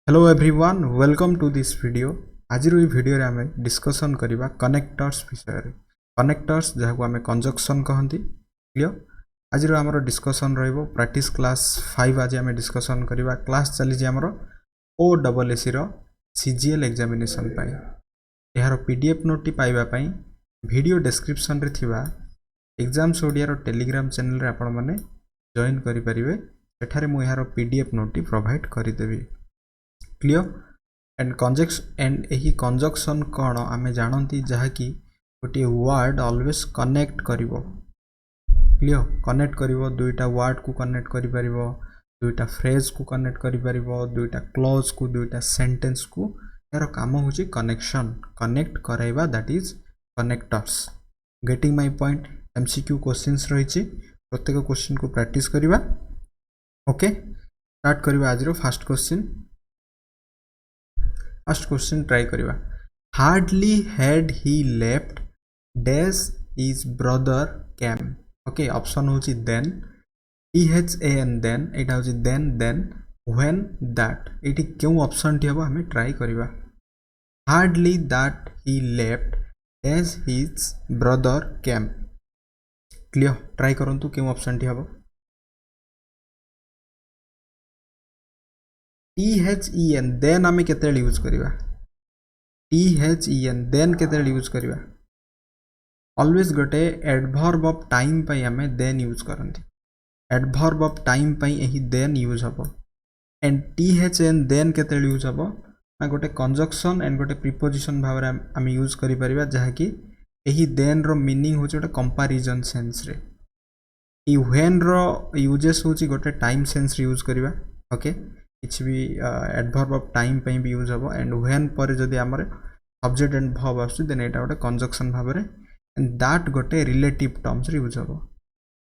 Hello everyone welcome to this video. आज video आम discussion करवा कनेक्टर्स विषय में। कनेक्टर्स जहाँ आम कंजक्शन कहती क्लियर। आज आम डिस्कसन प्रैक्टिस क्लास 5। आज आम डिस्कसन करवा क्लास चली आमर OSSC CGL एग्जामिनेशन यार PDF नोट पाइबापी वीडियो डिस्क्रिप्शन रे थिबा एग्जाम्स ओडिया टेलीग्राम चैनल रे आपण माने जॉइन करि परिबे। सेठारे मु यार PDF नोट प्रोवाइड करिदेबी क्लियर। एंड यही कंजक्शन कौन आम जानती जहाँकि गोटे वर्ड ऑलवेज कनेक्ट करिवो क्लियर। कनेक्ट करिवो दुईटा वर्ड को कनेक्ट करि परिवो, दुईटा फ्रेज को कनेक्ट करि परिवो, दुईटा क्लोज को, दुईटा सेंटेंस को। यार काम होची कनेक्शन, कनेक्ट कराइबा, that is connectors. Getting my point. MCQ questions रही प्रत्येक क्वेश्चन को प्रैक्टिस करिबा। ओके स्टार्ट करिबा आज रो first question. First question try करिबा। Hardly had he left dash his brother came. Okay option होची देन, THAN देन, एटा होची देन व्हेन दैट। एटी क्यों ऑप्शन टी हबो हमें ट्राई करिबा। Hardly that he left dash his brother came. Clear try करंतु क्यों ऑप्शन टी हबो। THEN देन आमे केतेल यूज करिबा। THEN देन केतेल यूज करिबा। ऑलवेज गोटे एडवर्ब ऑफ टाइम पई आमे देन यूज करंती। एडवर्ब ऑफ टाइम पई एही देन यूज हबो। एंड THN देन केतेल यूज हबो ना गोटे कंजक्शन एंड गोटे प्रीपोजिशन भाव रे आमे यूज करि परिबा, जहा कि एही देन रो मीनिंग होची गोटे कंपैरिजन सेंस रे। ई व्हेन रो यूजेस होची गोटे टाइम सेंस रे यूज करिबा। ओके किसी भी एडवर्ब ऑफ टाइम पे भी यूज हम। एंड व्हेन पर जदि आमर सब्जेक्ट एंड वर्ब आसु देन एटा गोटे कंजक्शन भाव में। एंड दैट गोटे रिलेटिव टर्म्स रे यूज हम।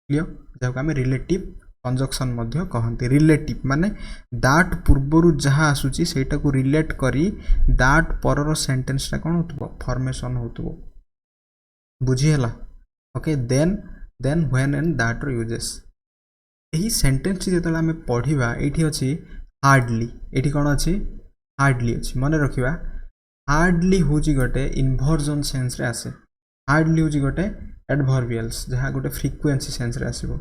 क्लियर जहाँ आम रिलेटिव कंजक्शन मध्य कहते। रिलेटिव माने दैट पूर्वर जहाँ आसुची सेटा को रिलेट करी दैट परर सेंटेंस टा कोन होतबो फॉर्मेशन होतबो। बुझी हला। Okay then when and that रो यूजेस। एही सेंटेंस जेतले आम पढ़िबा एठी अछि हार्डली। एठी कोन अछि हार्डली अछि। मन रखिबा हार्डली होची गोटे इन्वर्जन सेंस रे आसे। हार्डली होची गोटे एडवर्बियल्स जहाँ गोटे फ्रीक्वेंसी सेंस रे आसीबो।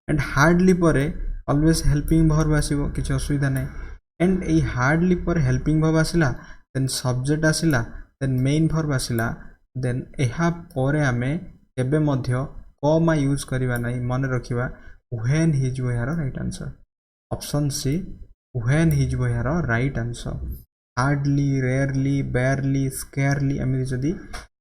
एंड हार्डली परे ऑलवेज हेल्पिंग वर्ब आसीबो, किछि असुविधा नै। एंड ए हार्डली पर हेल्पिंग वर्ब आसिला, देन सब्जेक्ट आसिला, देन मेन वर्ब आसिला, देन एहा परे आमे केबे मध्य कमा यूज करिबा नै। मन रखिबा व्हेन हिज यार right answer. Option C when his यार right answer. Hardly, rarely, barely, scarcely एमि जदि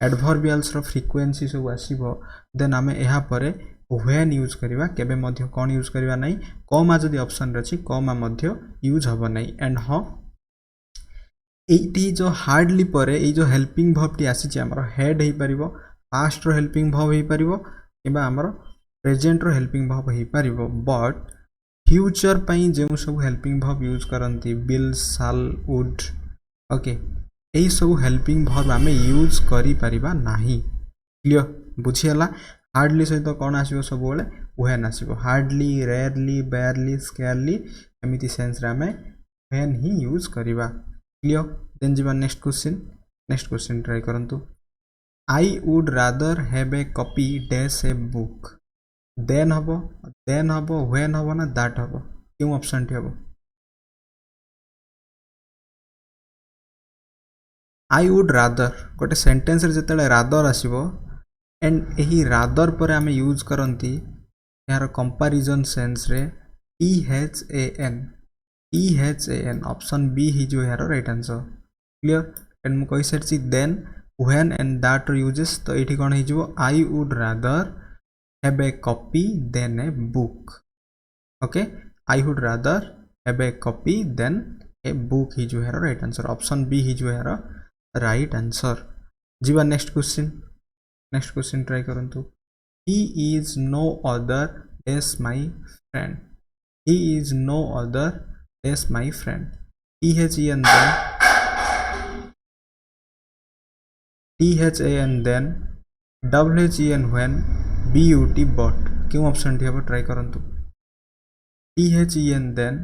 एडवर्बियल्स रो फ्रीक्वेंसी सब आसीबो देन आमे एहा परे व्हेन यूज करिबा। केबे मध्य कोन यूज करिबा नै। कमा जदि ऑप्शन रे अछि कमा मध्य यूज हबो नै। एंड हां एटी जो हार्डली परे ए जो हेल्पिंग वर्ब टी आसी छि हमर हेड हे परिबो, पास्ट रो हेल्पिंग वर्ब हे परिबो, किबा हमर प्रेजेंट रो हेल्पिंग वर्ब हे परिबो। बट फ्यूचर पई जे सब हेल्पिंग वर्ब यूज करंती विल, शाल, वुड, ओके एही सब हेल्पिंग वर्ब आमे यूज करि परिबा नाही। क्लियर बुझी हला। हार्डली सहित कोन आसीबो सब बेले व्हेन आसीबो। हार्डली, रेयरली, बेयरली, स्केयरली एमिति सेंस रे आमे व्हेन ही यूज करिबा। क्लियर देन जिबा next question. Next question try करंतु। I would rather have a copy dash a book. Then हबो, व्हेन हबो ना दैट हबो। क्यों ऑप्शन टी हबो। आई वुड रादर गोटे सेंटेंस रे जतले रादर आसीबो एंड एही रादर पर आमे यूज करंती यार कंपैरिजन सेंस रे THAN। ऑप्शन बी ही जो यार राइट आंसर। क्लियर एंड मु कहि सरछि देन व्हेन एंड दैट रो यूजेस। तो एठी कोन हे जिवो I would rather have a copy than a book. Okay, I would rather have a copy than a book ही जो है राइट आंसर। ऑप्शन बी ही जो है राइट आंसर। जीवा next question. Next question try करंतु। he is no other as my friend। he is no other as my friend। THAN then WHEN when BUT but. क्यों option टी हबो try करंतु। THAN then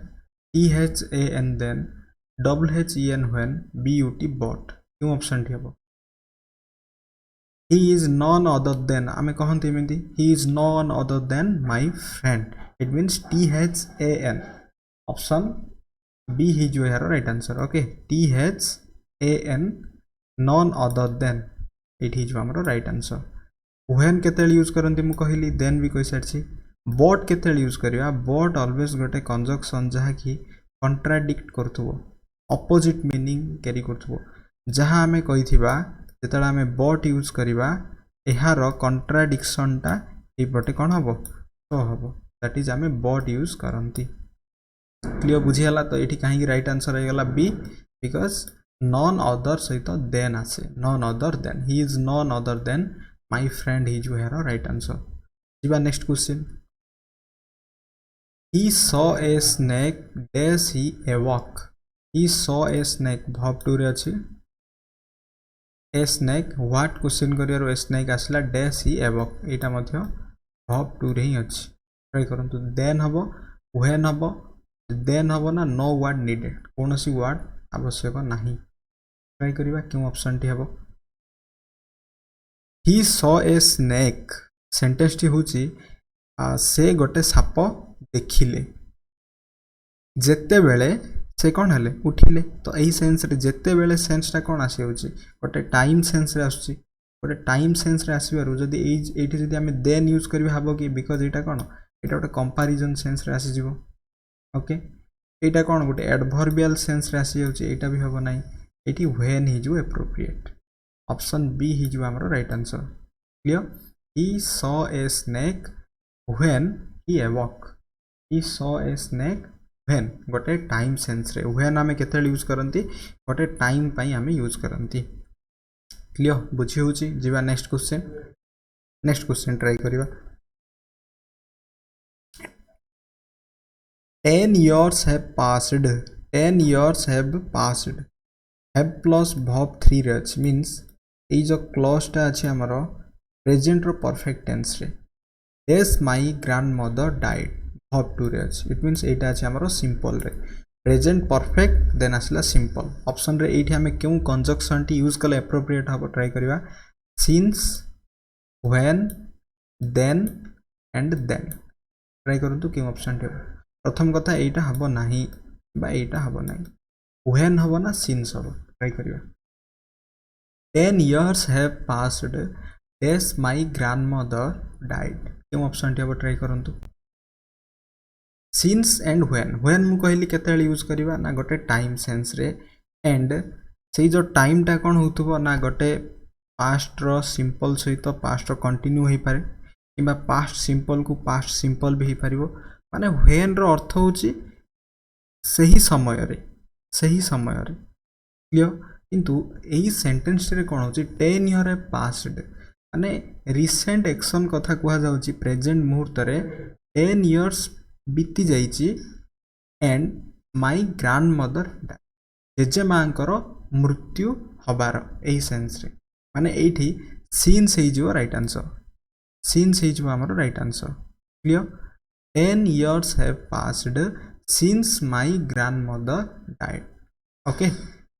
WHEN when BUT bought क्यों option टी हम he is none other than आमे कहंती एमिति he is none other than my friend it means THAN option B ही जो है right answer okay THAN none other than it ही जो हमरो right answer when kettle use करंती मु कहली then भी कहि सारछि but केतेल यूज करिया but always गोटे कंजक्शन जहा कि कॉन्ट्राडिक्ट करथुबो ऑपोजिट मीनिंग कैरी करथुबो जहा हमें कहिथिबा जेतला हमें but यूज करिबा एहार कॉन्ट्राडिक्शनटा ए पटे कोन हबो तो हबो दैट इज हमें but यूज करंती क्लियर बुझी हला तो एठी काहे राइट आंसर आइ गला बी बिकॉज़ नॉन अदर सहित देन आसे none other than he is none other than my friend ही जो है राइट आंसर जीवा next question he saw a snake dash he awoke he saw a snake verb 2 रे अछि a snake what question career a snake आसला dash he awoke Etah Madhya verb 2 रे ही अछि try करंतु then हबो when हबो then हबो ना no word needed कोनोसी वर्ड आवश्यक नाही ट्राई करिबा क्यों ऑप्शन टी हबो he saw a snake sentence T होची से गोटे साप देखिले जेते बेले से कौन हेले उठिले तो यही सेंस रे जेते बेले सेंस टा कौन आसी होची गोटे टाइम सेंस रे आसी गोटे टाइम सेंस रे आसीबारु जदी एठी जदी हमें देन यूज करबा हबो कि बिकॉज़ एटा कौन एटा गोटे कंपैरिजन सेंस रे आसी जिवो ओके एटा कौन गोटे एडवर्बियल सेंस रे आसी होची एटा भी हबो नाही एठी व्हेन ही जो एप्रोप्रिएट ऑप्शन बी ही जो हमरो right answer clear he saw a snake when he awoke he saw a snake when गोटे टाइम सेंस रे when आमे केतेल यूज करंती गोटे टाइम पई आमे यूज करंती क्लियर बुझी होची जीवा नेक्स्ट क्वेश्चन ट्राई करिवा 10 years have passed 10 years have passed have plus verb 3 रे अछि मींस ए जो क्लॉज टा अछि हमरो प्रेजेंट रो परफेक्ट टेंस रे Yes, my grandmother died. Verb 2 रे अछि इट मींस एटा अछि हमरो सिंपल रे प्रेजेंट परफेक्ट देन आसला सिंपल ऑप्शन रे एठी हमें क्यों कंजक्शन टी यूज कले एप्रोप्रिएट हबो ट्राई करिवा since when then and then try करंतु क्यों ऑप्शन टी प्रथम कथा एटा हबो नाही बा एटा हबो नाही व्हेन हबो ना सिंस हबो ट्राई करिवा 10 years have passed as my grandmother died क्यों ऑप्शन टी अब ट्राई करंतु सिंस एंड व्हेन मु कहली केतेल यूज करिवा ना गोटे टाइम सेंस रे एंड से जो टाइम टा कोन होतबो ना गोटे पास्ट रो सिंपल सहित पास्ट रो कंटिन्यू होई पारे किबा पास्ट सिंपल को पास्ट सिंपल भी पारिबो माने व्हेन रो अर्थ होची सही समय रे क्लियर किंतु एही सेंटेंस रे कोन होची 10 ईयर है पास्ड माने रिसेंट एक्शन कथा कुहा जाउची प्रेजेंट मुहूर्त रे 10 इयर्स बीती जाइची एंड माय ग्रैंडमदर जेजे मांकर मृत्यु हबार एही सेंस रे माने एठी सिंस हे जो राइट आंसर सिंस हे जो हमर right answer clear 10 years have passed since my grandmother died okay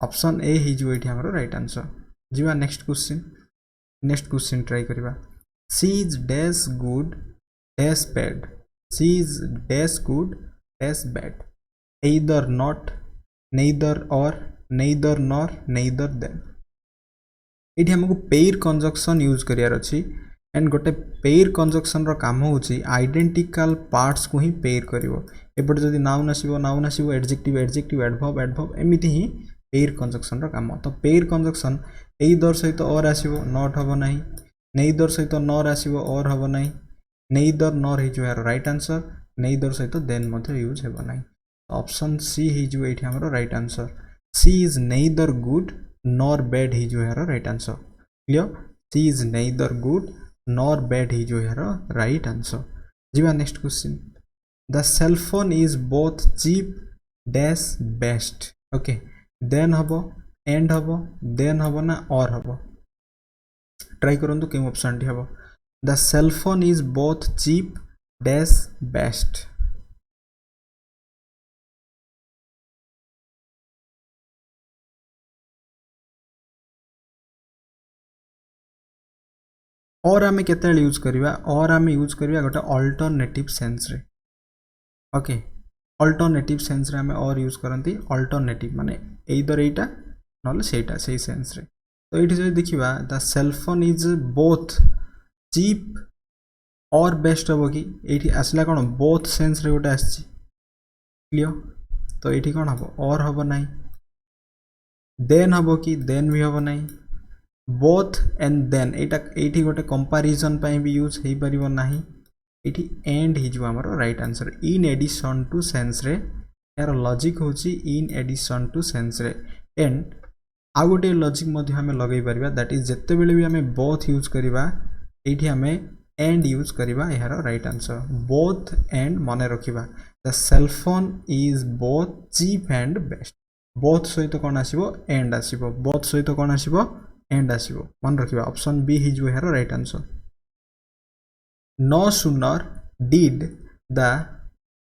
option A ही जो एठी हमर राइट आंसर जीवा नेक्स्ट क्वेश्चन ट्राई करिबा she is dash good dash bad she is dash good dash bad either not neither or neither nor नेइदर then एठी हमको pair conjunction use करियार अछि and गोटे पेयर कंजक्शन रो काम होची आइडेंटिकल पार्ट्स को ही pair करिवो एपट जदी noun आसीबो adjective adverb एमिति ही pair conjunction रो काम तो पेयर कंजक्शन एइदर सहित और आसीबो नॉट हबो नाही नेइदर सहित नॉर आसीबो और हबो नाही नेइदर नॉर ही जो है राइट आंसर नेइदर सहित देन मध्ये यूज हेबो नाही ऑप्शन सी ही जो एठी हमरो right answer she is neither good nor bad ही जो है right answer clear she is neither good nor bad ही जो है राइट आंसर जीवा next question the cell phone is both cheap dash best okay then हबो and हबो then हबो ना और हबो ट्राई करंतु के ऑप्शन टी हबो the cell phone is both cheap dash best or आमे केतेले यूज करिवा और आमे यूज करिवा गोटे अल्टरनेटिव सेंस रे ओके अल्टरनेटिव सेंस रे आमे और यूज करंती अल्टरनेटिव माने एइदर एटा नले सेटा सेही सेंस रे तो एठी जे देखिबा the cell phone is both cheap और बेस्ट हबो कि एठी आसला कोन बोथ सेंस रे गोटे आछि क्लियर तो एठी कोन हबो और हबो नाही देन हबो कि देन भी हबो नाही बोथ एंड देन एटा एठी गोटे कंपैरिजन पई भी यूज हेई परिबो नाही एठी एंड हि जो हमर right answer in addition to sense रे यार लॉजिक होची इन एडिशन टू सेंस रे एंड आ गोटे लॉजिक मध्ये हमें लगै परिबा दैट इज जत्ते बेले भी हमें बोथ यूज करिबा एठी हमें एंड यूज करिबा यार राइट आंसर बोथ एंड माने रखिबा the cell phone is both cheap and best both सहित कोन आसीबो एंड आसीबो बोथ सहित कोन आसीबो एंड आसीबो मन रखिबा ऑप्शन बी हि जो यार right answer no sooner did the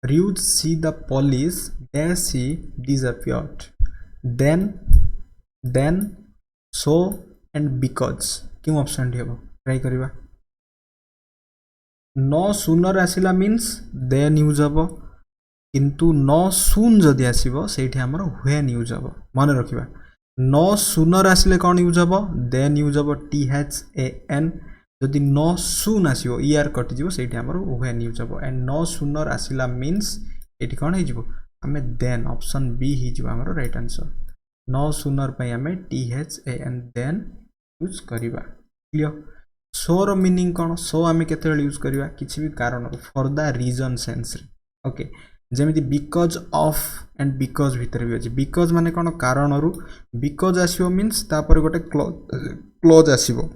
Ruth see the police dash he disappeared then so and because क्यों option D हम ट्राई करिबा no sooner आसिला मीन्स then यूज हबो किंतु no soon जदि आसीबो सेठी हमर when यूज हबो मन रखिबा no sooner आसिले कोन यूज हबो then यूज हबो THAN जदि no soon आसीबो ईआर कटि जिवो सेठी हमर when यूज हबो एंड no sooner आसिला मीन्स एठी कोन हे जिवो हमें then ऑप्शन बी हि जिवो हमर राइट आंसर no sooner पई हमें THAN then यूज करिबा क्लियर सो रो मीनिंग कोन सो हमें केतेले यूज करिबा किछि भी कारण फॉर द रीजन सेंस रे ओके जेमिति बिकॉज ऑफ एंड बिकॉज भीतर भी अछि बिकॉज माने कोन कारणरू बिकॉज आसीबो मीन्स तापर गोटे क्लोज आसीबो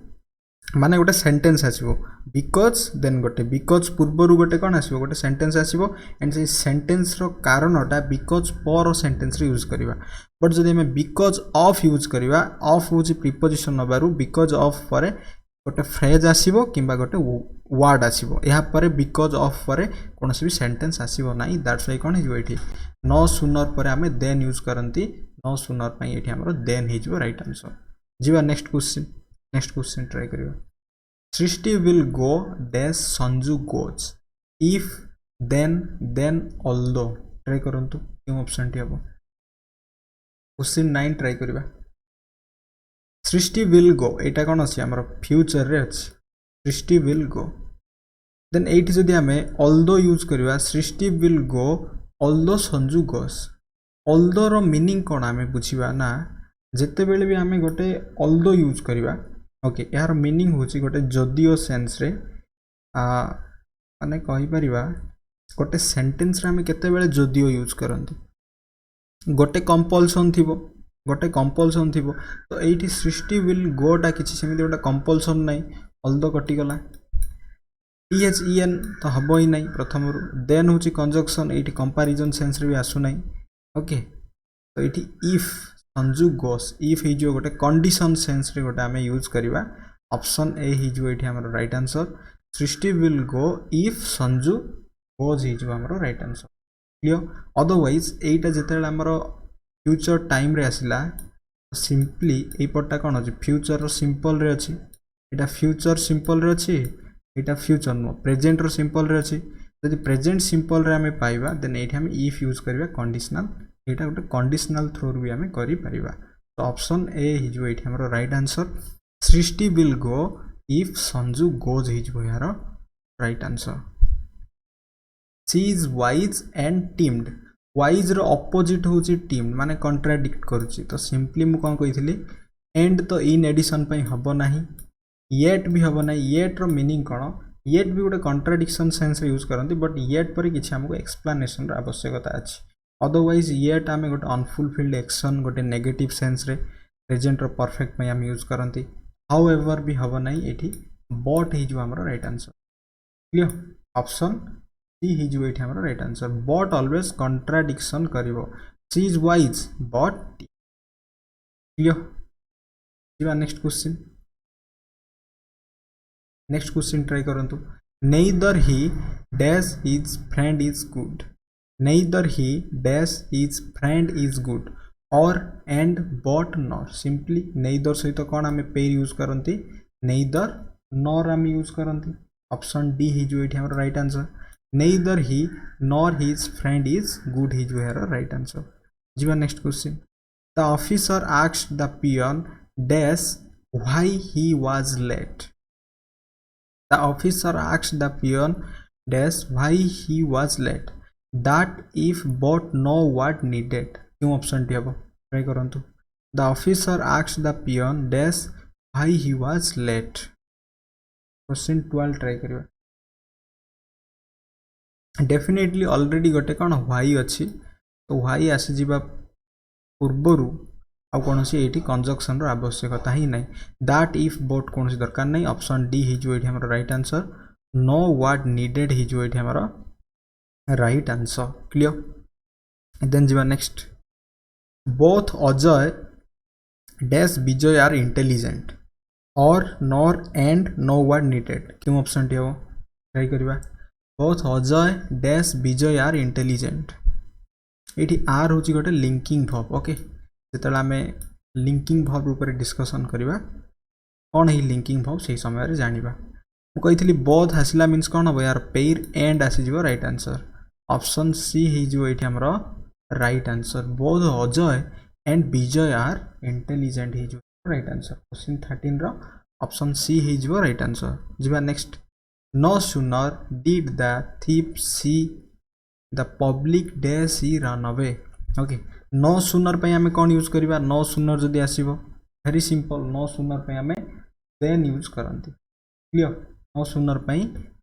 माने गोटे सेंटेंस आसीबो बिकॉज देन गोटे बिकॉज पूर्वरु गोटे कोन आसीबो गोटे सेंटेंस आसीबो एंड से सेंटेंस रो कारणटा बिकॉज पर सेंटेंस रे यूज करिबा बट जदि हम बिकॉज ऑफ यूज करिबा ऑफ होची प्रीपोजिशन नबारु बिकॉज ऑफ परे गोटे फ्रेज आसीबो किंबा गोटे वर्ड आसीबो एहा परे बिकॉज ऑफ परे कोनोसी भी सेंटेंस आसीबो नाही दैट्स व्हाई कोन हिजो एठी नो सूनर परे हमें देन यूज करंती नो सूनर पई एठी हमरो देन हिजो राइट आंसर जीवा नेक्स्ट क्वेश्चन ट्राई करियो Srishti will go dash Sanju goes if then although try करंतु क्यों ऑप्शन टी हबो क्वेश्चन 9 ट्राई करिबा सृष्टि विल गो एटा कोन अछि हमर फ्यूचर रे अछि सृष्टि विल गो देन एठी जदि हमें ऑल्दो यूज करिबा Srishti will go although Sanju goes although रो मीनिंग कोन हमें बुझिबा ना जत्ते बेले भी हमें गोटे ऑल्दो यूज करिबा ओके यार मीनिंग होची गोटे जदियो सेंस रे माने कहि परिबा गोटे सेंटेंस रे हमें केते बेले जदियो यूज करंती गोटे कंपल्सन थिबो तो एठी सृष्टि विल गोटा किछि सेमिति गोटा कंपल्सन नै ऑल्दो कटि गला THEN तो हबो ही नै प्रथम रु देन होची कंजक्शन एठी कंपैरिजन सेंस रे भी आसु नै ओके तो एठी इफ संजू गोस इफ हि जो गोटे कंडीशन सेंस रे गोटे हमें यूज करिबा ऑप्शन ए हि जो एठी हमर right answer Srishti will go if Sanju goes हि जो हमर राइट आंसर क्लियर अदरवाइज एटा जेतेले हमर फ्यूचर टाइम रे आसिला सिंपली ए पट्टा कोन अछि फ्यूचर रो सिंपल रे अछि एटा फ्यूचर सिंपल रे अछि एटा फ्यूचर नो प्रेजेंट रो सिंपल रे अछि यदि प्रेजेंट सिंपल रे हमें पाइबा देन एठी हम इफ यूज करिबा कंडीशनल एटा गोटे कंडीशनल थ्रू भी हमें करि परिबा तो ऑप्शन ए हि जो एठी हमरो right answer Srishti will go if Sanju goes हि जो यार right answer she is wise and timid wise रो ऑपोजिट होची टीम्ड माने कॉन्ट्राडिक्ट करूची तो सिंपली मु कोन कहितली एंड तो इन एडिशन पई हबो नाही येट भी हबो नाही येट रो मीनिंग कोन येट भी गोटे कॉन्ट्राडिक्शन सेंस रे यूज करंती बट येट पर किछि हमको एक्सप्लेनेशन रो आवश्यकता अछि अदरवाइज येट आमे गोटे अनफुलफिल्ड एक्शन गोटे नेगेटिव सेंस रे प्रेजेंट रो परफेक्ट में हम यूज करंती हाउएवर भी हबो नाही एठी बट हि जो हमरो right answer clear option C हि जो एठी हमरो right answer but always contradiction करिवो she is wise but clear जीवा नेक्स्ट क्वेश्चन ट्राई करंतु neither he dash his friend is good neither he dash his friend is good or and but not simply neither सहित कोन हमें pair use करंती neither nor आम use करती option D ही जो हमर right answer neither he nor his friend is good ही जो यार राइट आंसर जीवा next question the officer asked the peon dash why he was late the officer asked the peon dash why he was late that if but no what needed क्यों option टी हम try करंतु the officer asked the peon dash why he was late question 12 try करिवा definitely already गोटे कौन why अच्छी तो why आसी जीवा पूर्वर आ कौन सी ये कंजक्शन आवश्यकता ही नहीं दैट इफ बट कौन सी दरकार नहीं ऑप्शन डी ही जो ये right answer no what needed ही जो ये राइट आंसर क्लियर देन जीवा next both Ajay dash Vijay are intelligent or nor and no what needed क्यों ऑप्शन टी हम ट्राई करिवा both Ajay dash Vijay are intelligent ये आर हूँ गोटे लिंकिंग भर्ब ओके जो आम लिंकिंग भर्ब ऊपर डिस्कसन करवा कौन ही लिंकिंग भर्ब से समय जाना मुझे बोथ आसला मीन्स कौन हम यार पेयर एंड आसीज राइट आंसर ऑप्शन सी ये आमर right answer both Ajay and Vijay are intelligent ही right answer question 13 option C हो राइट आंसर जीवा next no sooner did the thief see the public dash he run away okay no sooner पे आमे कौन use करवा no सुनर जदि आसीबो very simple no sooner पे आमे देन यूज करंती क्लियर नो सुनर पे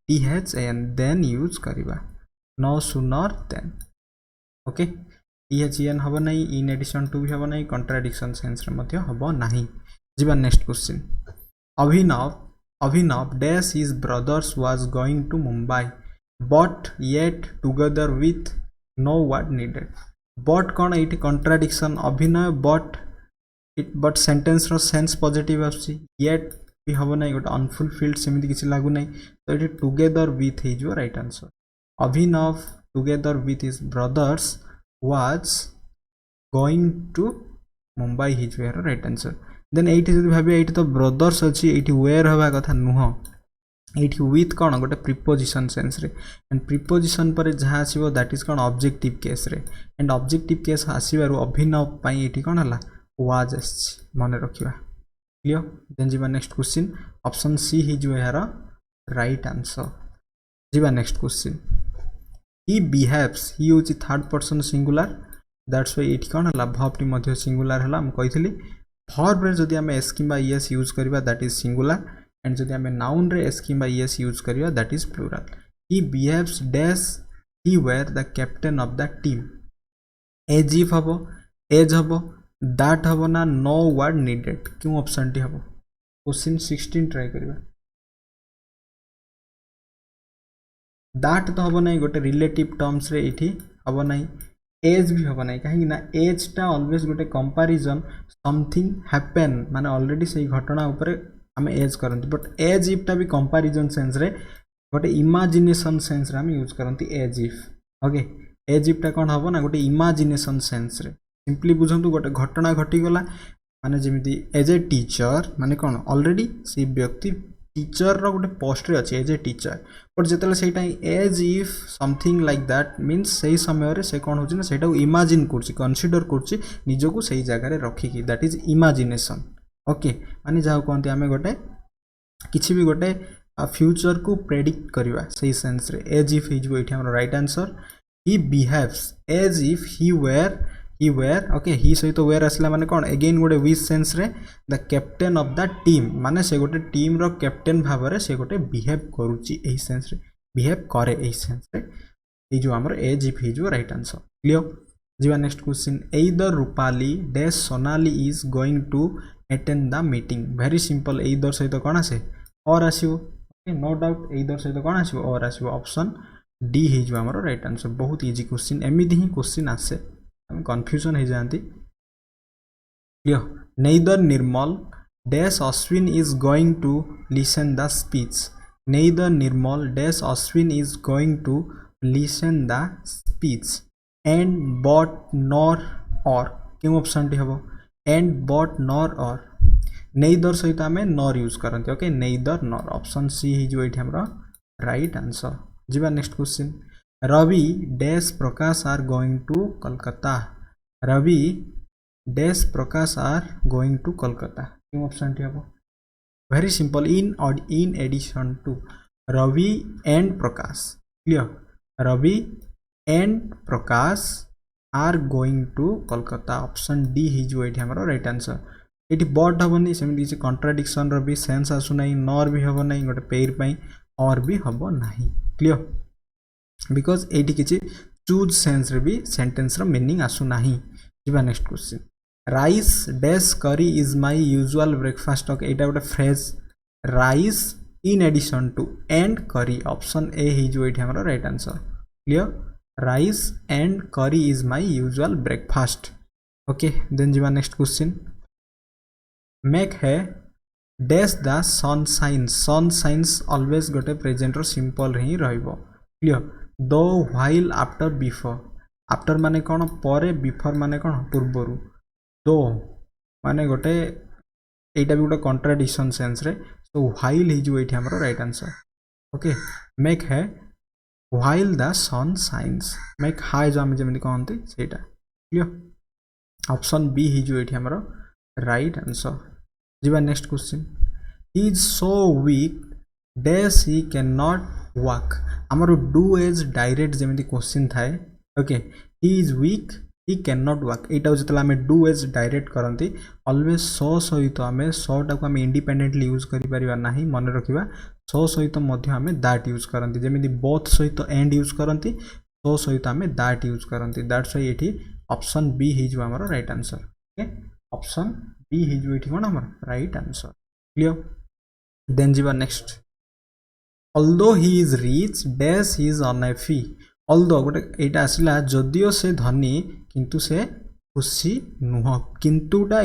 T H N then use करवा no sooner then okay T H N हम नहीं इन एडिशन टू भी हम नहीं कंट्राडिक्शन सेंस रे मध्य हम नहीं जीवा next question Abhinav dash his brothers was going to Mumbai but yet together with no what needed but कौन ये कंट्राडिक्शन अभिनय बट सेंटेंस रो सेंस पॉजिटिव आसी येट भी हम ना गोटे अनफुलफिल्ड सेमती किसी लागू नहीं तो ये टुगेदर विथ हो right answer Abhinav together with his brothers was going to Mumbai ही जो राइट आंसर देन ये भाव ये तो ब्रदर्स अच्छी ये वेयर हवा कथा नुह ये विथ कौन गोटे प्रिपोजिशन सेंस रे एंड प्रिपोजिशन पर जहाँ आसो दैट इज कौन ऑब्जेक्टिव केस रे एंड ऑब्जेक्टिव केस आसबार अभिनव ये कौन है वाज मन रखा क्लियर देन जीवा नेक्स्ट क्वेश्चन ऑप्शन सी ही जो यार राइट आंसर जीवा नेक्स्ट क्वेश्चन ही बिहेव्स ही हूँ third person singular that's why ये कौन है भर्ब टी सिंगुलर है मुझे कही भर्ब रे जदि आम एस किंबा ईएस यूज करवा दैट इज सिंगुलर एंड जदि आम नाउन रे एस किंबा ईएस यूज करवा that is plural he behaves dash he were the captain of the team as if hmm as hmm that हम ना नो वर्ड नीडेड क्यों option टी hmm question 16 try करवा दैट तो hmm ना गोटे रिलेटिव टर्म्स रे ये हम ना एज भी हम ना कहीं एज टा ऑलवेज गोटे कंपैरिजन समथिंग हैपेन माने ऑलरेडी से घटना ऊपर आम एज करती बट एज इफ टा भी कंपैरिजन सेंस रे गोटे इमेजिनेशन सेंस रे आम यूज करती as if okay as if टा कौन हम ना गोटे इमेजिनेशन सेंस रे सिंपली बुझंतु गोटे घटना घटीगला माने जेमिति एज ए टीचर माने कौन ऑलरेडी से व्यक्ति टीचर रो गोटे पोस्ट रे अच्छे एज ए टीचर बट जिते सेटा as if something like that means से समय रे से कौन होची सेटा इमेजिन करछि कंसीडर करछि निजको सही जगह रे रखिकी दैट इज इमेजिनेशन ओके माने जाओ कहते आम गोटे किसी भी गोटे फ्यूचर को प्रेडिक्ट करवा सही सेंस रे एज इफ हो हमर right answer he behaves as if he were okay ही सहित वेयर आसला माने कौन अगेन गोटे विथ सेंस रे the captain of the team माने से गोटे टीम रो कैप्टेन भाव रे से गोटे बिहेव करूची एही सेंस रे बिहेव करे एही सेंस रे ए जो हमर एज इफ हो राइट आंसर क्लियर जीवा next question either Rupali dash Sonali is going to attend the meeting very simple either सहित कौन आसे और आसीबो ओके नो डाउट एइदर सहित कौन आसीबो और आसीबो ऑप्शन डी हो हमर राइट आंसर बहुत इजी क्वेश्चन एमिति ही क्वेश्चन आसे कन्फ्यूजन हो जाती clear neither Nirmal dash Ashwin is going to listen the speech neither Nirmal dash Ashwin is going to listen the speech and but nor or क्यों ऑप्शन टी hmm and but nor or neither सहित आम नर यूज करते okay नेइदर नर option C हो ये आम राइट आंसर जी next question Ravi dash Prakash are going to Kolkata Ravi dash Prakash are going to Kolkata क्यों ऑप्शन टी hmm very simple in addition to Ravi and Prakash clear Ravi and Prakash are going to Kolkata option D हो ये आम राइट आंसर ये बट हेनी सेमती किसी कंट्राडिक्शन भी सेन्स आसुना नर भी हम ना गोटे पेयर पाई और भी हम ना क्लियर बिकज ये किसी चूज सेन्स रे भी सेंटेंस रो मीनिंग आसुना जी next question rice dash curry is my usual breakfast okay यहाँ गोटे phrase rice in addition to and curry option A हो ये आम right answer clear rice and curry is my usual breakfast okay then जी next question make hay dash the sun shines always गोटे present रो simple ही रहिबो clear दो while after after माने कौन पर बिफोर माने कौन पूर्वर दो माने गोटे यहाँ भी गोटे कंट्राडिक्शन सेंस रे सो व्हाइल हो ये आम राइट आंसर ओके मेक है while the sun shines make hay जो आम जमी कहते सेटा क्लियर ऑप्शन बी हो ये आम राइट आंसर जी next question he is so weak dash he can not walk आमर डू एज डायरेक्ट जमी क्वेश्चन थाए okay he is weak he can not walk यहाँ जो आम डू एज डायरेक्ट करती ऑलवेज सो सहित आम सो टाक आम इंडिपेंडेंटली यूज करें ना मन रखा सो सहित आम दैट यूज करती जमी बोथ सहित एंड यूज करती सो सहित आम दैट यूज करती दैट्स व्हाई ये ऑप्शन बी हो आम right answer okay option B हो ये कौन आम राइट आंसर क्लियर देन जी next although he is rich dash he is unhappy although गोटे यहाँ आसला जदिओ से धनी किंतु से खुशी नुह किंतुटा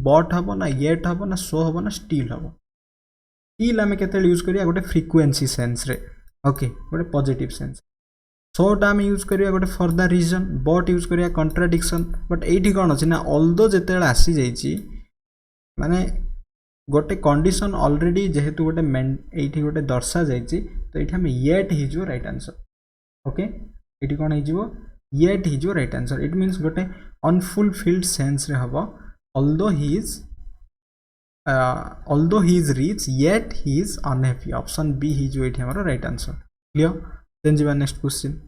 बट हम ना येट हम ना सो हम ना स्टिल हम स्टिल आम के यूज करिया गोटे फ्रिक्वेंसी सेन्स रे ओके गोटे पॉजिटिव सेन्स सोटा आम यूज करिया गोटे for the reason but use करिया कंट्राडिक्शन बट ये कौन अच्छे ना ऑल्दो जिते आसी जाइए माने गोटे कंडीशन ऑलरेडी जेहेतु गोटे ये गोटे दर्शा जाइए तो ये आम येट हो राइट आंसर ओके ये कौन हो येट हो राइट आंसर इट मीन्स गोटे अनफुलफिल्ड सेन्स रे hmm although he is rich yet he is unhappy option B हो ये आम राइट आंसर क्लियर देन जी next question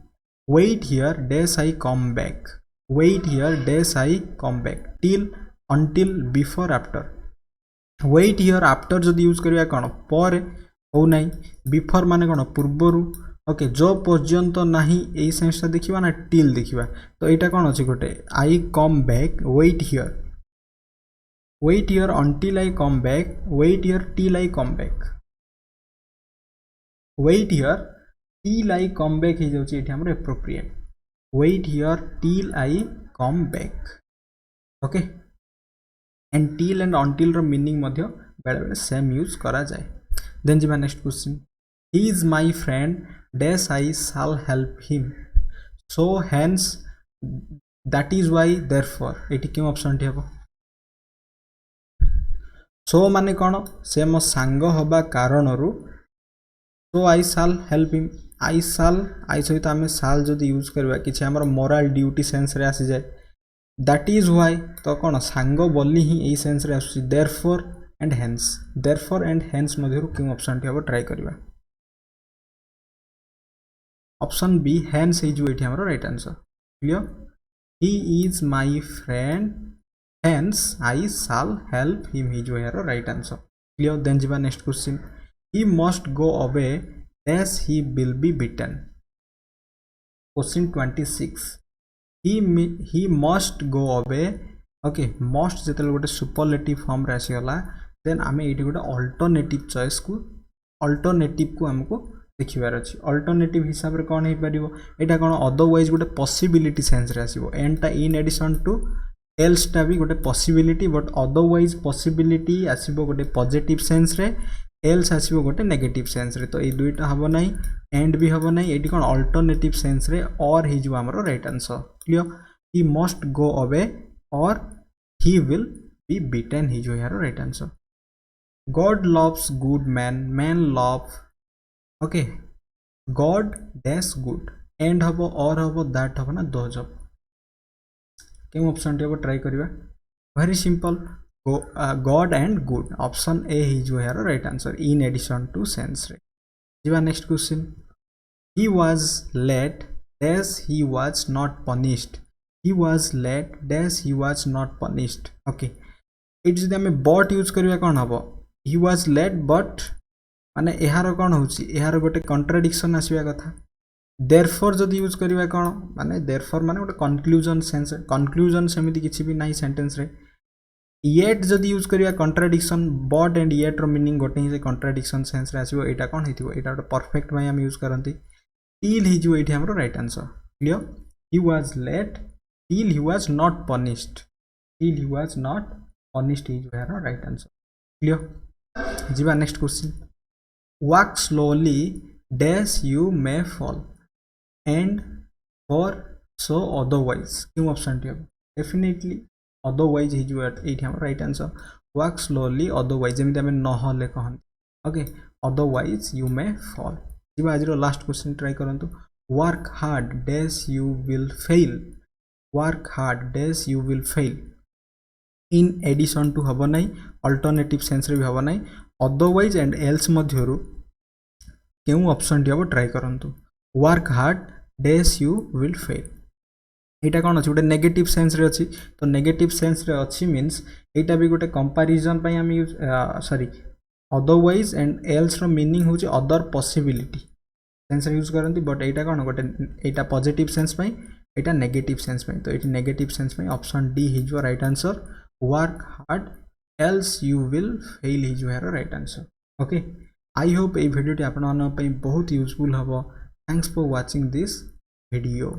wait here dash I come back wait here dash I come back till until before after wait here after जब use करिया कौन पर हो ना बिफोर माने कौन पूर्वर ओके जो पर्यंत नाही यही सेन्सटा देखा ना टिल देखा तो यहाँ कौन अच्छे गोटे I come back wait here until I come back wait here till I come back wait here till I come back हो जाए ये appropriate wait here till I come back okay and till and until रो meaning बेले बेले same use करा जाए then जी next question he is my friend dash I shall help him so hence that is why therefore ये क्यों option टी हम सो माने कौन से मो सांग हवा कारण सो आई शाल हेल्प हिम आई सहित आम शाल जदि यूज करवा कि आम मोराल ड्यूटी सेन्स रे आसी जाए दैट इज वाई तो कौन सांग बोली ही यही सेन्स रे आसुची देयरफॉर एंड हेन्स मध्य क्यों ऑप्शन टी हम ट्राई करवा ऑप्शन बी हेन्स हो ये आम right answer clear he is my friend hence I shall help him हो यार राइट आंसर क्लियर देन जी next question he must go away dash he will be beaten question 26 he must go away okay must जो गोटे superlative form रे आसीगला then आम ये गोटे alternative choice को अल्टरनेटिव को आमको देखिबार अच्छी अल्टरनेटिव हिसाब से कौन हो पार यहाँ कौन अदरवाइज गोटे पॉसिबिलिटी सेन्स रे आसीबो एंड टा इन एडिशन टू एल्स टा भी गोटे पॉसिबिलिटी बट अदरवाइज पॉसिबिलिटी आसीबो गोटे पॉजिटिव सेन्स रे एल्स आसीबो गोटे नेगेटिव सेन्स रे तो ये दुईटा हम ना एंड भी हम ना ये कौन अल्टरनेटिव सेन्स रे और हो आमर right answer clear he must go away or he will be beaten हो यार right answer God loves good man love okay God dash good and हम और हम दैट हम ना दोज हम क्यों ऑप्शन टी हम ट्राई करिवा very simple God and good option A ही जो है right answer in addition to sense रे जीवा next question he was late dash he was not punished he was late dash he was not punished okay it जदि हमें but use करिवा कोन हबो he was late but माने एहार कोन होउची एहार गोटे contradiction आसीबा कथा therefore जदि यूज करिवा कोन माने therefore माने गोटे कंक्लूजन सेंस कंक्लूजन सेमिति किछि भी नाही सेंटेंस रे yet जदि यूज करिवा कॉन्ट्राडिक्शन but and yet रो मीनिंग गोटे ही से कॉन्ट्राडिक्शन सेंस रे आसीबो एटा कोन हेतिबो एटा गोटे परफेक्ट भाई हम यूज करंती till ही जो एठी हमरो right answer clear he was late till he was not punished till he was not punished ही जो है राइट आंसर क्लियर जीवा next question walk slowly dash you may fall and for so otherwise क्यों option टी हम definitely otherwise ही जो एठी हम right answer walk slowly otherwise जेमिति हमें न हले कहन okay otherwise you may fall जीवा आज रो लास्ट क्वेश्चन ट्राई करंतु work hard dash you will fail work hard dash you will fail in addition to हबो नाही अल्टरनेटिव सेंस रे भी हबो नाही otherwise and else मध्यरु केउ ऑप्शन टी हबो ट्राई करंतु work hard dash you will fail एटा कोन अछि गोटे नेगेटिव सेंस रे अछि तो नेगेटिव सेंस रे अछि मींस एटा भी गोटे कंपैरिजन पई हम use sorry otherwise and else रो मीनिंग होछि अदर पॉसिबिलिटी सेंस रे यूज करंती बट एटा कोन गोटे एटा पॉजिटिव सेंस पई एटा नेगेटिव सेंस पई तो एटी नेगेटिव सेंस पई option D his right answer work hard else you will fail his right answer okay I hope A video T आपन पई बहुत यूजफुल हबो thanks for watching this video.